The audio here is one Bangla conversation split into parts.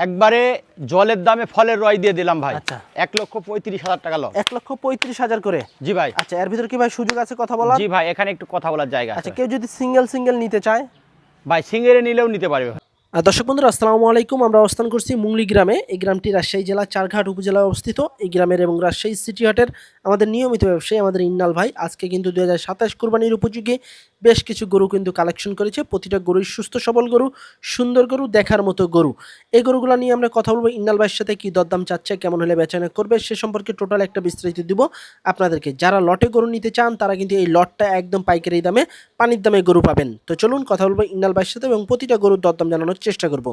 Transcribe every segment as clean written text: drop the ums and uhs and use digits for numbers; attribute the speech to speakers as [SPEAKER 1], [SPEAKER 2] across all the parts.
[SPEAKER 1] একবারে জলের দামে ফলের রয় দিয়ে দিলাম ভাই।
[SPEAKER 2] আচ্ছা।
[SPEAKER 1] 1,35,000 টাকা লস।
[SPEAKER 2] 1,35,000 করে।
[SPEAKER 1] জি ভাই।
[SPEAKER 2] আচ্ছা, এর ভিতর কি ভাই সুযোগ আছে কথা বলার?
[SPEAKER 1] জি ভাই, এখানে একটু কথা বলার জায়গা আছে।
[SPEAKER 2] আচ্ছা, কেউ যদি সিঙ্গেল নিতে চায়?
[SPEAKER 1] ভাই সিঙ্গেলে নিলেও নিতে পারবে।
[SPEAKER 2] দর্শক বন্ধুরা, আসসালামু আলাইকুম। আমরা অবস্থান করছি মুংলি গ্রামে। এই গ্রামটি রাজশাহী জেলা চারঘাট উপজেলায় অবস্থিত। এই গ্রামের এবং রাজশাহী সিটি হাটের আমাদের নিয়মিত ব্যবসায়ী আমাদের ইন্নাল ভাই আজকে কিন্তু 2027 কুরবানির উপযোগী বেশ কিছু গরু কিন্তু কালেকশন করেছে। প্রতিটা গরুই সুস্থ সবল গরু, সুন্দর গরু, দেখার মতো গরু। এই গরুগুলো নিয়ে আমরা কথা বলবো। ইন্নাল ভাইয়ের সাথে কি দরদাম চাচ্ছে, কেমন হলে বেচাকেনা করবে সে সম্পর্কে টোটাল একটা বিস্তারিত দিব আপনাদেরকে। যারা লটে গরু নিতে চান তারা কিন্তু এই লটটা একদম পাইকারি দামে, পানির দামে গরু পাবেন। তো চলুন কথা বলবো ইন্নাল ভাইয়ের সাথে এবং প্রতিটা গরুর দরদাম জানানোর চেষ্টা করব।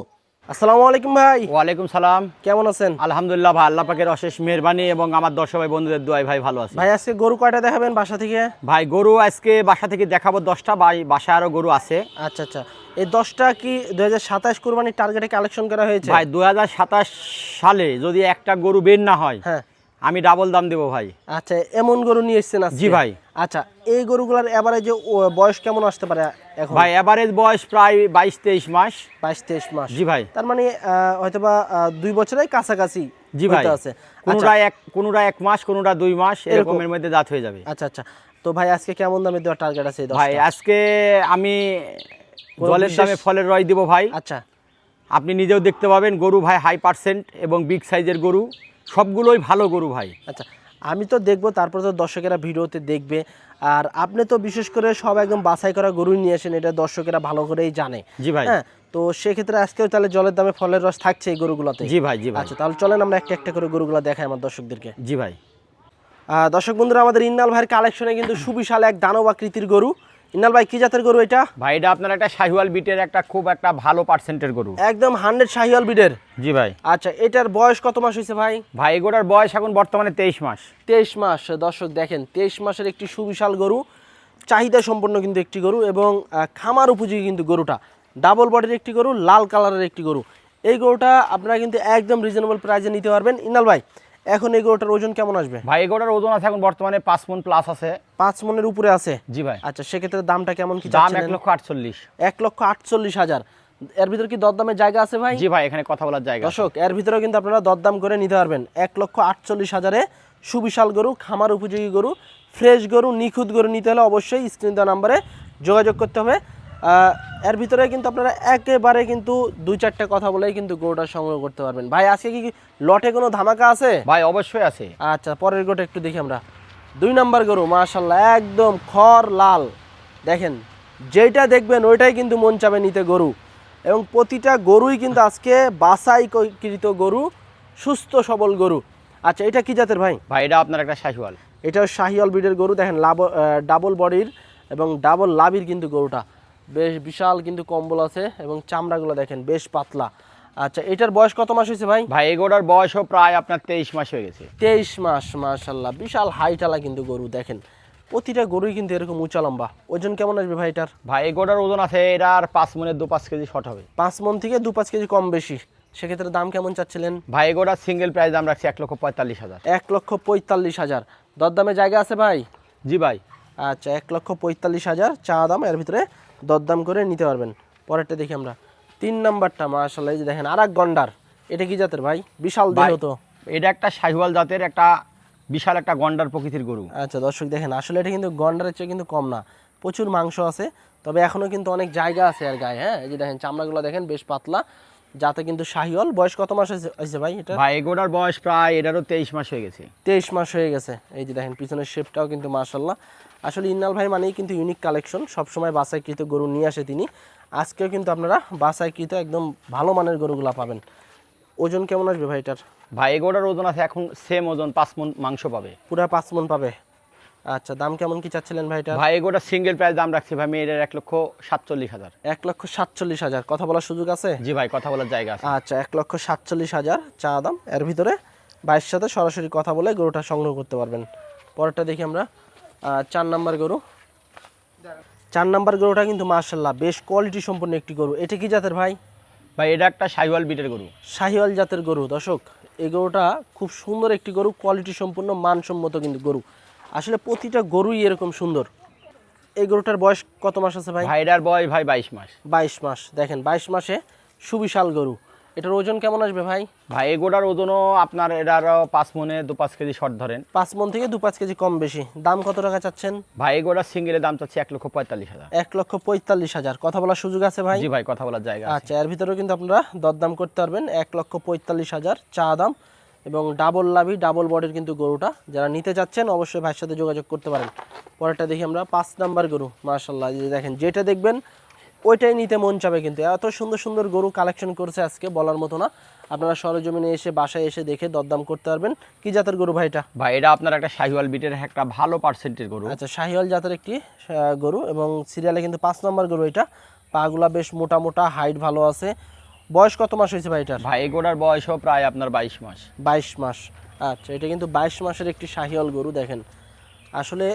[SPEAKER 2] আসসালামু আলাইকুম ভাই।
[SPEAKER 1] ওয়ালাইকুম সালাম।
[SPEAKER 2] কেমন আছেন?
[SPEAKER 1] আলহামদুলিল্লাহ ভাই, আল্লাহ পাকের অশেষ মেহেরবানি এবং আমার দর্শক ভাই বন্ধুদের দোয়ায় ভাই ভালো আছি।
[SPEAKER 2] ভাই আজকে গরু কয়টা দেখাবেন বাসা থেকে?
[SPEAKER 1] ভাই গরু আজকে বাসা থেকে দেখাবো 10টা, ভাই বাসায় আরো গরু আছে।
[SPEAKER 2] আচ্ছা আচ্ছা, এই 10টা কি 2027 কুরবানির টার্গেটে কালেকশন করা হয়েছে?
[SPEAKER 1] ভাই 2027 সালে যদি একটা গরু বের না হয়,
[SPEAKER 2] হ্যাঁ।
[SPEAKER 1] আমি ডাবল দাম দেবো ভাই।
[SPEAKER 2] আচ্ছা, এমন গরু নিয়ে এসেছেন আজকে?
[SPEAKER 1] জি ভাই।
[SPEAKER 2] আচ্ছা, এই গরুগুলোর এভারেজে বয়স কেমন আসতে পারে এখন?
[SPEAKER 1] ভাই এভারেজ বয়স প্রায় 22-23 মাস।
[SPEAKER 2] 22-23 মাস।
[SPEAKER 1] জি ভাই।
[SPEAKER 2] তার মানে হয়তোবা 2 বছরের কাছাকাছি
[SPEAKER 1] জি ভাই
[SPEAKER 2] আছে।
[SPEAKER 1] কোনোটা 1 মাস, কোনোটা 2 মাস, এরকমের মধ্যে দাঁত হয়ে যাবে।
[SPEAKER 2] আচ্ছা আচ্ছা, তো ভাই আজকে কেমন দামে দেওয়ার টার্গেট আছে এই 10টা?
[SPEAKER 1] ভাই আজকে আমি জলের দামে ফলের রয় দিব ভাই।
[SPEAKER 2] আচ্ছা,
[SPEAKER 1] আপনি নিজেও দেখতে পাবেন গরু ভাই হাই পার্সেন্ট এবং বিগ সাইজের গরু, সবগুলোই ভালো গরু ভাই।
[SPEAKER 2] আচ্ছা, আমি তো দেখবো, তারপর তো দর্শকেরা ভিডিওতে দেখবে। আর আপনি তো বিশেষ করে সব একদম বাছাই করা গরু নিয়ে আসেন, এটা দর্শকেরা ভালো করেই জানে।
[SPEAKER 1] জি ভাই।
[SPEAKER 2] হ্যাঁ, তো সেক্ষেত্রে আজকেও তাহলে জলের দামে ফলের রস থাকছে এই গরুগুলোতে?
[SPEAKER 1] জি ভাই। জি ভাই।
[SPEAKER 2] আচ্ছা, তাহলে চলেন আমরা একটা একটা করে গরুগুলো দেখাই আমার দর্শকদেরকে।
[SPEAKER 1] জি ভাই।
[SPEAKER 2] দর্শক বন্ধুরা, আমাদের ইন্নাল ভাইয়ের কালেকশনে কিন্তু সুবিশাল এক দানব আকৃতির গরু। ইন্নাল ভাই, কি জাতের গরু এটা?
[SPEAKER 1] ভাই এটা আপনার একটা শাহিওয়াল বিটের খুব একটা ভালো পার্সেন্টের গরু।
[SPEAKER 2] একদম 100 শাহিওয়াল ব্রিডের?
[SPEAKER 1] জি ভাই।
[SPEAKER 2] আচ্ছা, এটার বয়স কত মাস হয়েছে ভাই?
[SPEAKER 1] ভাই এই গরুর বয়স এখন বর্তমানে 23 মাস।
[SPEAKER 2] 23 মাস। দর্শক দেখেন, 23 মাসের একটি সুবিশাল গরু, চাহিদা সম্পন্ন কিন্তু একটি গরু এবং খামার উপযোগী কিন্তু গরুটা। ডাবল বডির একটি গরু, লাল কালারের একটি গরু। এই গরুটা আপনারা কিন্তু একদম রিজনেবল প্রাইসে নিতে পারবেন। ইন্নাল ভাই, এখন এই গরুটার ওজন কেমন আসবে?
[SPEAKER 1] ভাই এই গরুর ওজন আছে এখন বর্তমানে 5 মণ প্লাস আছে।
[SPEAKER 2] 5 মণের উপরে আছে?
[SPEAKER 1] জি ভাই।
[SPEAKER 2] আচ্ছা, সেক্ষেত্রে দামটা কেমন কি
[SPEAKER 1] দাম
[SPEAKER 2] চাচ্ছেন?
[SPEAKER 1] 1,48,000।
[SPEAKER 2] 1,48,000। এর ভিতর কি দরদামের জায়গা আছে ভাই?
[SPEAKER 1] জি ভাই, এখানে কথা বলার জায়গা আছে।
[SPEAKER 2] দর্শক, এর ভিতরেও কিন্তু আপনারা দরদাম করে নিতে পারবেন। 1,48,000-এ সুবিশাল গরু, খামার উপযোগী গরু, ফ্রেশ গরু, নিখুঁত গরু নিতে হলে অবশ্যই স্ক্রিন দেওয়া নাম্বারে যোগাযোগ করতে হবে। এর ভিতরে কিন্তু আপনারা একেবারে কিন্তু 2-4টা কথা বলেই কিন্তু গরুটা সংগ্রহ করতে পারবেন। ভাই আজকে কি লটে কোনো ধামাকা আছে?
[SPEAKER 1] ভাই অবশ্যই আছে।
[SPEAKER 2] আচ্ছা, পরের গরুটা একটু দেখি আমরা। 2 নাম্বার গরু, মাশাআল্লাহ একদম খড় লাল। দেখেন, যেটা দেখবেন ওইটাই কিন্তু মন চাবে নিতে গরু, এবং প্রতিটা গরুই কিন্তু আজকে বাছাইকৃত গরু, সুস্থ সবল গরু। আচ্ছা, এটা কি জাতের ভাই?
[SPEAKER 1] ভাই এটা আপনার একটা শাহিওয়াল।
[SPEAKER 2] এটাও শাহিওয়াল ব্রিডের গরু। দেখেন ডাবল বডির এবং ডাবল লাভির কিন্তু গরুটা, বেশ বিশাল কিন্তু কম্বল আছে এবং চামড়াগুলো দেখেন বেশ পাতলা। আচ্ছা, এটার বয়স কত মাস হয়েছে ভাই?
[SPEAKER 1] ভাই এই গরুর বয়সও প্রায় আপনার 23 মাস হয়ে গেছে।
[SPEAKER 2] 23 মাস। মাশাআল্লাহ, বিশাল হাইটালা কিন্তু গরু। দেখেন প্রতিটা গরুই কিন্তু এরকম উঁচা লম্বা। ওজন কেমন আসবে ভাই এটার?
[SPEAKER 1] ভাই এই গরুর ওজন আছে এটার 5 মণের 2-5 কেজি শর্ট হবে।
[SPEAKER 2] 5 মণ থেকে 2-5 কেজি কম বেশি। সেক্ষেত্রে দাম কেমন চাচ্ছিলেন?
[SPEAKER 1] ভাই এই গরুর সিঙ্গেল প্রাইস দাম রাখছি 1,45,000।
[SPEAKER 2] 1,45,000। দরদামে জায়গা আছে ভাই?
[SPEAKER 1] জি ভাই।
[SPEAKER 2] আচ্ছা, 1,45,000 চা দাম। এর ভিতরে দরদাম করে নিতে পারবেন। পরেরটা দেখি আমরা। 3 নাম্বারটা, মাশাআল্লাহ, এই যে দেখেন আরেক গন্ডার। এটা কি জাতের ভাই? বিশাল দেহ তো।
[SPEAKER 1] এটা একটা শাহিওয়াল জাতের একটা বিশাল একটা গন্ডার প্রকৃতির গরু।
[SPEAKER 2] আচ্ছা দর্শক দেখেন, আসলে এটা কিন্তু গন্ডারের চেয়ে কিন্তু কম না, প্রচুর মাংস আছে, তবে এখনো কিন্তু অনেক জায়গা আছে আর গায়ে। হ্যাঁ, এই যে দেখেন চামড়াগুলো দেখেন বেশ পাতলা, যাতে কিন্তু শাহিওয়াল। বয়স কত মাস হয়েছে ভাই এটা?
[SPEAKER 1] ভাই এই গরুর বয়স প্রায় এটারও 23 মাস হয়ে গেছে।
[SPEAKER 2] 23 মাস হয়ে গেছে। এই যে দেখেন পিছনের শেপটাও কিন্তু মাশাআল্লাহ। আসলে ইন্নাল ভাই মানেই কিন্তু ইউনিক কালেকশন, সবসময় বাছাইকৃত গরু নিয়ে আসে তিনি। আজকেও কিন্তু আপনারা বাছাইকৃত একদম ভালো মানের গরুগুলা পাবেন। ওজন কেমন আসবে ভাই এটার?
[SPEAKER 1] ভাই এই গরুর ওজন আছে এখন সেম ওজন 5 মণ মাংস পাবে।
[SPEAKER 2] পুরা 5 মণ পাবে। আচ্ছা, দাম কেমন কি চাচ্ছিলেন ভাই এটা?
[SPEAKER 1] ভাই এই গরুর সিঙ্গেল প্রাইস দাম রাখছি ভাই এটার 1,47,000।
[SPEAKER 2] 1,47,000। কথা বলার সুযোগ আছে?
[SPEAKER 1] জি ভাই, কথা বলার জায়গা আছে।
[SPEAKER 2] আচ্ছা, 1,47,000 চা দাম। এর ভিতরে ভাইয়ের সাথে সরাসরি কথা বলে গরুটা সংগ্রহ করতে পারবেন। পরেরটা দেখি আমরা। 4 নাম্বার গরু। 4 নাম্বার গরুটা কিন্তু মাশাআল্লাহ বেশ কোয়ালিটি সম্পন্ন একটি গরু। এটা কি জাতের ভাই?
[SPEAKER 1] ভাই এটা একটা শাহিওয়াল বিটের গরু।
[SPEAKER 2] শাহিওয়াল জাতের গরু। দর্শক, এই গরুটা খুব সুন্দর একটি গরু, কোয়ালিটি সম্পন্ন, মানসম্মত কিন্তু গরু। আসলে প্রতিটা গরুই এরকম সুন্দর। এই গরুটার বয়স কত মাস আছে ভাই?
[SPEAKER 1] ভাই এটার বয়স ভাই 22 মাস।
[SPEAKER 2] 22 মাস। দেখেন 22 মাসে সুবিশাল গরু। এটার ওজন কেমন আসবে ভাই?
[SPEAKER 1] ভাই এই গোটার ওজনও আপনার এটার 5 মনে 2-5 কেজি শর্ট ধরেন।
[SPEAKER 2] 5 মণ থেকে 2-5 কেজি কম বেশি। দাম কত টাকা চাচ্ছেন?
[SPEAKER 1] ভাই এই গোটার সিঙ্গেলের দাম চাচ্ছি 1,45,000।
[SPEAKER 2] 1,45,000। কথা বলার সুযোগ আছে ভাই?
[SPEAKER 1] জি ভাই, কথা বলার জায়গা আছে।
[SPEAKER 2] আচ্ছা, এর ভিতরেও কিন্তু আপনারা দরদাম করতে পারবেন। 1,45,000 চা দাম এবং ডাবল লাভি ডাবল বডির কিন্তু গরুটা। যারা নিতে চাচ্ছেন অবশ্যই ভাইয়ের সাথে যোগাযোগ করতে পারেন। পরেরটা দেখি আমরা 5 নাম্বার গরু। মাশাআল্লাহ, এই যে দেখেন, যেটা দেখবেন ওইটাই নিতে মন চাবে। কিন্তু এত সুন্দর সুন্দর গরু কালেকশন করেছে আজকে, বলার মতো না। আপনারা সরজমিনে এসে বাসায় এসে দেখে দরদাম করতে পারবেন। কি জাতের গরু ভাই এটা?
[SPEAKER 1] ভাই এটা আপনার একটা শাহিওয়াল বিটের একটা ভালো পার্সেন্টের গরু।
[SPEAKER 2] আচ্ছা, শাহিওয়াল জাতের একটি গরু এবং সিরিয়ালে কিন্তু 5 নম্বর গরু এটা। পাগুলা বেশ মোটা মোটা, হাইট ভালো আছে। বয়স কত মাস হয়েছে ভাই এটার?
[SPEAKER 1] ভাই এই গোটার বয়সও প্রায় আপনার 22 মাস।
[SPEAKER 2] 22 মাস। আচ্ছা, এটা কিন্তু 22 মাসের একটি শাহিওয়াল গরু। দেখেন, আসলে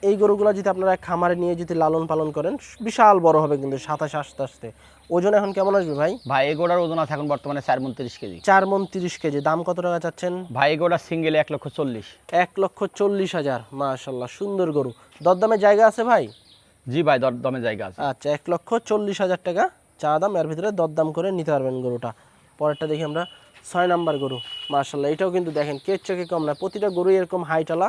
[SPEAKER 2] এই গরুগুলো যদি আপনারা খামারে নিয়ে যদি লালন পালন করেন বিশাল বড় হবে কিন্তু 27 আস্তে আস্তে। ওজন এখন কেমন আসবে ভাই?
[SPEAKER 1] ভাই এই গোটার ওজন আছে এখন বর্তমানে 4 মণ 30 কেজি।
[SPEAKER 2] 4 মণ 30 কেজি। দাম কত টাকা চাচ্ছেন?
[SPEAKER 1] ভাই এই গোটার সিঙ্গেলে 1,40,000।
[SPEAKER 2] 1,40,000। মাশাআল্লাহ, সুন্দর গরু। দরদামের জায়গা আছে ভাই?
[SPEAKER 1] জি ভাই, দরদামে জায়গা আছে।
[SPEAKER 2] আচ্ছা, 1,40,000 টাকা চা দাম। এর ভিতরে দরদাম করে নিতে পারবেন গরুটা। পরেরটা দেখি আমরা 6 নাম্বার গরু। মাশাআল্লাহ, এটাও কিন্তু দেখেন কের চোখে কম না। প্রতিটা গরু এরকম হাইটালা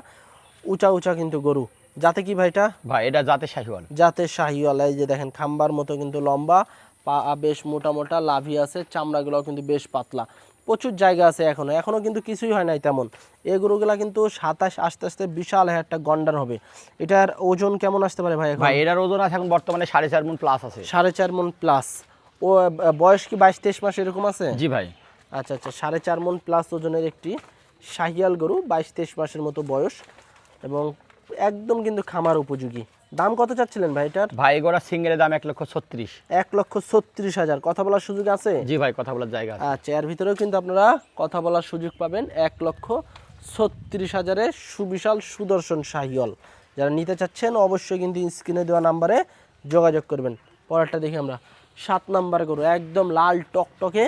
[SPEAKER 2] উঁচা উঁচা কিন্তু গরু। যাতে কি ভাইটা?
[SPEAKER 1] ভাই এটা জাতে শাহিওয়াল।
[SPEAKER 2] যাতে শাহিওয়াল। এই যে দেখেন, খাম্বার মতো কিন্তু লম্বা, পা বেশ মোটা মোটা, লাভি আছে, চামড়াগুলো কিন্তু বেশ পাতলা। প্রচুর জায়গা আছে এখনো কিন্তু কিছুই হয় নাই তেমন। এই গরুগুলা কিন্তু 27 আস্তে আস্তে বিশাল একটা গন্ডার হবে। এটার ওজন কেমন আসতে পারে ভাই এখন?
[SPEAKER 1] ভাই এটার ওজন আছে এখন বর্তমানে 4.5 মণ প্লাস আছে।
[SPEAKER 2] 4.5 মণ প্লাস। ও বয়স কি 22-23 মাস এরকম আছে?
[SPEAKER 1] জি ভাই।
[SPEAKER 2] আচ্ছা আচ্ছা, 4.5 মণ প্লাস ওজনের একটি শাহিয়াল গরু, 22-23 মাসের মতো বয়স এবং একদম কিন্তু খামার উপযোগী। দাম কত চাচ্ছিলেন ভাই এটার?
[SPEAKER 1] ভাই এই গোটার সিঙ্গেলের দাম 1,36,000।
[SPEAKER 2] 1,36,000। কথা বলার সুযোগ আছে?
[SPEAKER 1] জি ভাই, কথা বলার জায়গা আছে।
[SPEAKER 2] আচ্ছা, এর ভিতরেও কিন্তু আপনারা কথা বলার সুযোগ পাবেন। 1,36,000-এ সুবিশাল সুদর্শন শাহিওয়াল। যারা নিতে চাচ্ছেন অবশ্যই কিন্তু স্ক্রিনে দেওয়া নাম্বারে যোগাযোগ করবেন। পরেরটা দেখি আমরা 7 নাম্বার গরু। একদম লাল টকটকে।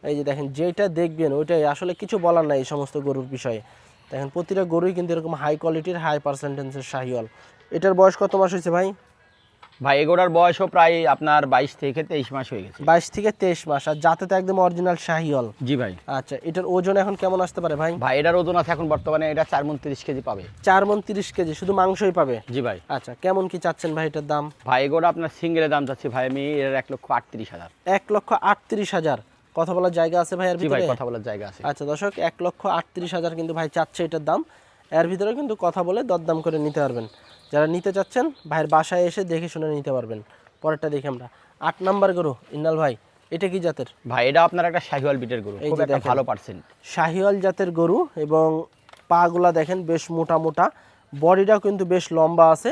[SPEAKER 2] এই যে দেখেন, যেটা দেখবেন ওইটাই, আসলে কিছু বলার নাই এই সমস্ত গরুর বিষয়ে। দেখেন, প্রতিটা গরুই কিন্তু এরকম হাই কোয়ালিটির হাই পার্সেন্টেন্সের শাহিওয়াল। এটার বয়স কত মাস হয়েছে ভাই?
[SPEAKER 1] ভাই এই গোটার বয়সও প্রায় আপনার 22 থেকে 23 মাস হয়ে গেছে।
[SPEAKER 2] 22 থেকে 23 মাস। আর যাতে তো একদম অরিজিনাল শাহিওয়াল।
[SPEAKER 1] জি ভাই।
[SPEAKER 2] আচ্ছা, এটার ওজন এখন কেমন আসতে পারে ভাই?
[SPEAKER 1] ভাই এটার ওজন আছে এখন বর্তমানে এটা 4 মণ 30 কেজি পাবে।
[SPEAKER 2] 4 মণ 30 কেজি শুধু মাংসই পাবে?
[SPEAKER 1] জি ভাই।
[SPEAKER 2] আচ্ছা, কেমন কি চাচ্ছেন ভাই এটার দাম?
[SPEAKER 1] ভাই এই গোটা আপনার সিঙ্গেলের দাম চাচ্ছি ভাই আমি এর 1,38,000।
[SPEAKER 2] 1,38,000। কথা বলার জায়গা আছে ভাই এর
[SPEAKER 1] জি ভাই,
[SPEAKER 2] ভিতরে?
[SPEAKER 1] কথা বলার জায়গা আছে।
[SPEAKER 2] আচ্ছা দর্শক, 1,38,000 কিন্তু ভাই চাচ্ছে এটার দাম। এর ভিতরে কিন্তু কথা বলে দরদাম করে নিতে পারবেন। যারা নিতে চাচ্ছেন ভাইয়ের বাসায় এসে দেখে শুনে নিতে পারবেন। পরেরটা দেখি আমরা 8 নাম্বার গরু। ইন্নাল ভাই, এটা কি জাতের?
[SPEAKER 1] ভাই এটা আপনার একটা শাহিওয়াল বিটের গরু,
[SPEAKER 2] এই
[SPEAKER 1] খুব
[SPEAKER 2] যে
[SPEAKER 1] একটা
[SPEAKER 2] দেখেন,
[SPEAKER 1] ভালো পার্সেন্ট।
[SPEAKER 2] শাহিওয়াল জাতের গরু এবং পাগুলা দেখেন বেশ মোটা মোটা, বডিটাও কিন্তু বেশ লম্বা আছে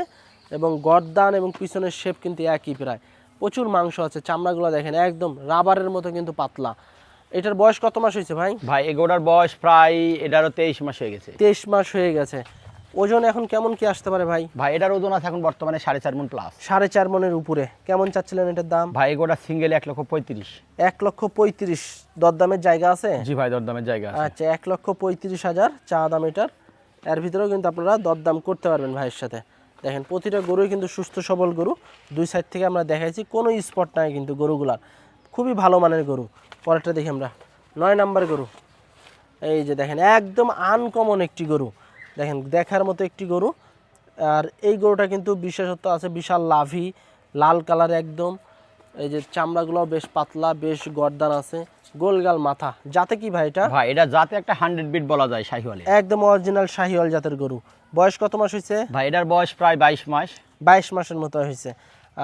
[SPEAKER 2] এবং গর্দান এবং পিছনের শেপ কিন্তু একই প্রায়। প্রচুর মাংস আছে, চামড়াগুলো দেখেন একদম রাবারের মতো কিন্তু পাতলা। এটার বয়স কত মাস হয়েছে ভাই?
[SPEAKER 1] ভাই এই গোটার বয়স প্রায় এটারও 23 মাস হয়ে গেছে।
[SPEAKER 2] 23 মাস হয়ে গেছে। ওজন এখন কেমন কি আসতে পারে ভাই?
[SPEAKER 1] ভাই এটার ওজন আছে এখন বর্তমানে 4.5 মণ প্লাস।
[SPEAKER 2] 4.5 মণের উপরে। কেমন চাচ্ছিলেন এটার দাম?
[SPEAKER 1] ভাই এই গোটা সিঙ্গেলে 1,35,000।
[SPEAKER 2] 1,35,000। দরদামের জায়গা আছে?
[SPEAKER 1] জি ভাই, দরদামের জায়গা আছে।
[SPEAKER 2] আচ্ছা, 1,35,000 চা দাম এটার। এর ভিতরেও কিন্তু আপনারা দরদাম করতে পারবেন ভাইয়ের সাথে। দেখেন, প্রতিটা গরুই কিন্তু সুস্থ সবল গরু। দুই সাইড থেকে আমরা দেখাইছি, কোনো স্পট নাই কিন্তু গরুগুলার। খুবই ভালো মানের গরু। পরেরটা দেখি আমরা 9 নাম্বার গরু। এই যে দেখেন, একদম আনকমন একটি গরু। দেখেন, দেখার মতো একটি গরু। আর এই গরুটা কিন্তু বিশেষত্ব আছে, বিশাল লাভি, লাল কালার একদম। এই যে চামড়াগুলো বেশ পাতলা, বেশ গর্দান আছে, গোলগাল মাথা। যাতে কি ভাই এটা?
[SPEAKER 1] ভাই এটা জাতে একটা 100 বিট বলা যায় শাহিওয়ালে।
[SPEAKER 2] একদম অরিজিনাল শাহিওয়াল জাতের গরু। বয়স কত মাস হয়েছে?
[SPEAKER 1] ভাই এটার বয়স প্রায় 22 মাস।
[SPEAKER 2] 22 মাসের মতো হয়েছে।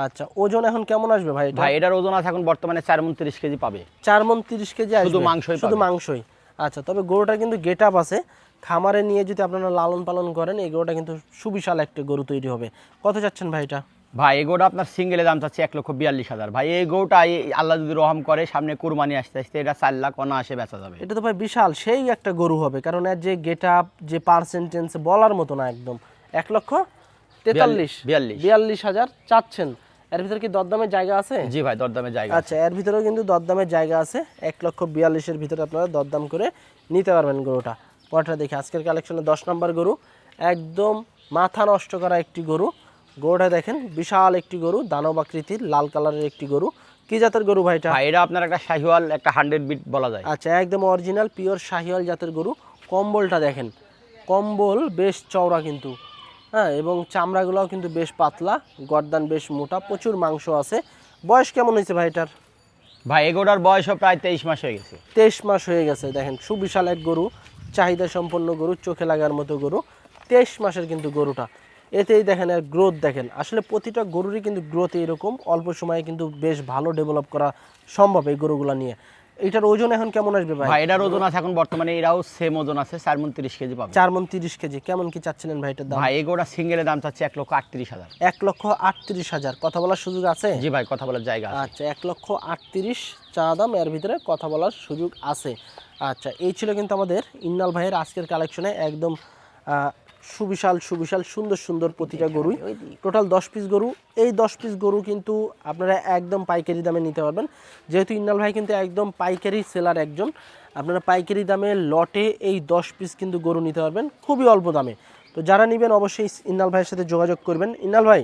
[SPEAKER 2] আচ্ছা, ওজন এখন কেমন আসবে ভাই এটা?
[SPEAKER 1] ভাই এটার ওজন আছে এখন বর্তমানে 4 মণ 30 কেজি পাবে।
[SPEAKER 2] 4 মণ 30 কেজি আসবে?
[SPEAKER 1] শুধু মাংসই
[SPEAKER 2] শুধু
[SPEAKER 1] পাবে।
[SPEAKER 2] মাংসই। আচ্ছা, তবে গরুটার কিন্তু গেট আপ আছে। খামারে নিয়ে যদি আপনারা লালন পালন করেন এই গরুটা কিন্তু সুবিশাল একটা গরু তৈরি হবে। কত চাচ্ছেন ভাই এটা?
[SPEAKER 1] ভাই এই গরুটা আপনার সিঙ্গেলে দাম চাচ্ছে 1,42,000। ভাই এই গরুটা আল্লাহ যদি রহম করে সামনে কুরবানি আসতে আসতে এটা 4 লাখ অনায়াসে বেচা যাবে।
[SPEAKER 2] এটা তো ভাই বিশাল সেই একটা গরু হবে, কারণ এর যে গেট আপ, যে পার্সেন্টেন্স বলার মতো না একদম। 1,43,000 চাচ্ছেন। এর ভিতরে কি দরদামের জায়গা আছে?
[SPEAKER 1] জি ভাই, দরদামের জায়গা আছে।
[SPEAKER 2] আচ্ছা, এর ভিতরেও কিন্তু দরদামের জায়গা আছে। 1,42,000-এর ভিতরে আপনারা দরদাম করে নিতে পারবেন গরুটা। পরটা দেখি আজকের কালেকশনে 10 নম্বর গরু। একদম মাথা নষ্ট করা একটি গরু। গরুটা দেখেন, বিশাল একটি গরু, দানব আকৃতির লাল কালারের একটি গরু। কি জাতের গরু ভাইটা?
[SPEAKER 1] ভাই এটা আপনার একটা শাহিওয়াল, একটা 100 বিট বলা যায়।
[SPEAKER 2] আচ্ছা, একদম অরিজিনাল পিওর শাহিওয়াল জাতের গরু। কম্বলটা দেখেন, কম্বল বেশ চওড়া কিন্তু, হ্যাঁ, এবং চামড়াগুলোও কিন্তু বেশ পাতলা, গর্দান বেশ মোটা, প্রচুর মাংস আছে। বয়স কেমন হয়েছে ভাইটার?
[SPEAKER 1] ভাই এগোটার বয়সও প্রায় 23 মাস হয়ে গেছে।
[SPEAKER 2] 23 মাস হয়ে গেছে। দেখেন সুবিশাল এক গরু, চাহিদা সম্পন্ন গরু, চোখে লাগার মতো গরু। 23 মাসের কিন্তু গরুটা, এতেই দেখেন আর গ্রোথ দেখেন। আসলে প্রতিটা গরুরই কিন্তু গ্রোথ এরকম, অল্প সময়ে কিন্তু বেশ ভালো ডেভেলপ করা সম্ভব এই গরুগুলো নিয়ে। এটার ওজন এখন কেমন আসবে ভাই?
[SPEAKER 1] ভাই এটার ওজন আছে এখন বর্তমানে, এরাও সেম ওজন আছে, 4 মণ 30 কেজি পাবে।
[SPEAKER 2] 4 মণ 30 কেজি। কেমন কি চাচ্ছিলেন ভাই এটার দাম?
[SPEAKER 1] ভাই এগোটা সিঙ্গেলের দাম চাচ্ছে 1,38,000।
[SPEAKER 2] 1,38,000। কথা বলার সুযোগ আছে?
[SPEAKER 1] জি ভাই, কথা বলার জায়গা আছে।
[SPEAKER 2] আচ্ছা, 1,38,000 চা দাম, এর ভিতরে কথা বলার সুযোগ আছে। আচ্ছা, এই ছিল কিন্তু আমাদের ইন্নাল ভাইয়ের আজকের কালেকশনে একদম সুবিশাল সুবিশাল সুন্দর সুন্দর প্রতিটা গরুই। টোটাল 10 পিস গরু। এই 10 পিস গরু কিন্তু আপনারা একদম পাইকারি দামে নিতে পারবেন, যেহেতু ইন্নাল ভাই কিন্তু একদম পাইকারি সেলার একজন। আপনারা পাইকারি দামে লটে এই 10 পিস কিন্তু গরু নিতে পারবেন খুবই অল্প দামে। তো যারা নেবেন অবশ্যই ইন্নাল ভাইয়ের সাথে যোগাযোগ করবেন। ইন্নাল ভাই,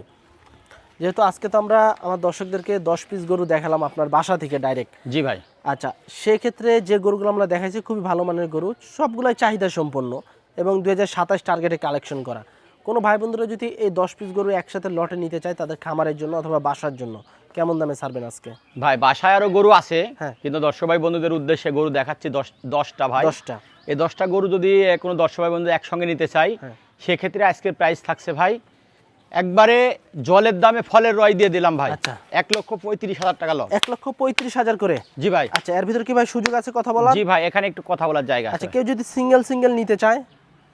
[SPEAKER 2] যেহেতু আজকে তো আমরা আমার দর্শকদেরকে 10 পিস গরু দেখালাম আপনার বাসা থেকে ডাইরেক্ট।
[SPEAKER 1] জি ভাই।
[SPEAKER 2] আচ্ছা, সেক্ষেত্রে যে গরুগুলো আমরা দেখাইছি খুবই ভালো মানের গরু, সবগুলাই চাহিদা সম্পন্ন এবং 2027 টার্গেটে কালেকশন করা। কোনো ভাই বন্ধুরা যদি এই 10 পিস গরু একসাথে লটে নিতে চায় তাদের খামারের জন্য অথবা বাসার জন্য, কেমন দামে ছাড়বেন আজকে?
[SPEAKER 1] ভাই বাসায় আরো গরু আছে,
[SPEAKER 2] হ্যাঁ।
[SPEAKER 1] কিন্তু দর্শক ভাই বন্ধুদের উদ্দেশ্যে গরু দেখাচ্ছি 10টা ভাই।
[SPEAKER 2] 10টা।
[SPEAKER 1] এই 10টা গরু যদি কোনো দর্শক ভাই বন্ধু একসঙ্গে নিতে চাই,
[SPEAKER 2] হ্যাঁ।
[SPEAKER 1] সেক্ষেত্রে আজকের প্রাইস থাকছে ভাই একবারে জলের দামে ফলের রয় দিয়ে দিলাম ভাই।
[SPEAKER 2] আচ্ছা।
[SPEAKER 1] 1,35,000 টাকা লস।
[SPEAKER 2] 1,35,000 করে।
[SPEAKER 1] জি ভাই।
[SPEAKER 2] আচ্ছা, এর ভিতরে কি ভাই সুযোগ আছে কথা বলার?
[SPEAKER 1] জি ভাই, এখানে একটু কথা বলার জায়গা
[SPEAKER 2] আচ্ছা,
[SPEAKER 1] আছে।
[SPEAKER 2] কেউ যদি সিঙ্গেল নিতে চায়,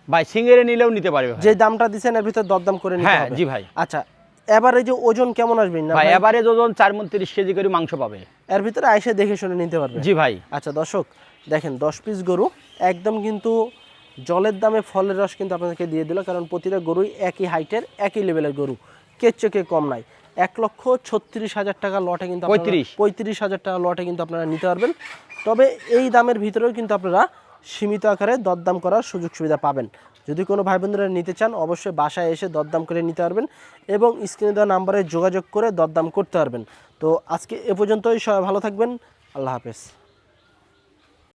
[SPEAKER 1] ভাই সিঙ্গেলে নিলেও নিতে পারবে ভাই।
[SPEAKER 2] যে দামটা দিবেন এর ভিতরে দরদাম করে নিতে
[SPEAKER 1] হ্যাঁ
[SPEAKER 2] হবে।
[SPEAKER 1] জি ভাই।
[SPEAKER 2] আচ্ছা, এবারে যে ওজন কেমন আসবে না
[SPEAKER 1] ভাই এবারে ওজন 4 মণ 30 কেজি করে মাংস পাবে।
[SPEAKER 2] এর ভিতরে আইসে দেখে শুনে নিতে পারবে।
[SPEAKER 1] জি ভাই।
[SPEAKER 2] আচ্ছা দর্শক, দেখেন 10 পিস গরু একদম কিন্তু জলের দামে ফলের রস কিন্তু আপনাদেরকে দিয়ে দিল, কারণ প্রতিটা গরুই একই হাইটের একই লেভেলের গরু, কেচ্চকে কম নাই। 1,36,000 টাকা লটে কিন্তু 35,000 টাকা লটে কিন্তু আপনারা নিতে পারবেন। তবে এই দামের ভিতরেও কিন্তু আপনারা সীমিত আকারে দরদাম করার সুযোগ সুবিধা পাবেন। যদি কোনো ভাই বোনেরা নিতে চান অবশ্যই বাসায় এসে দরদাম করে নিতে পারবেন এবং স্ক্রিনে দেওয়া নাম্বারে যোগাযোগ করে দরদাম করতে পারবেন। তো আজকে এ পর্যন্তই, সবাই ভালো থাকবেন, আল্লাহ হাফেজ।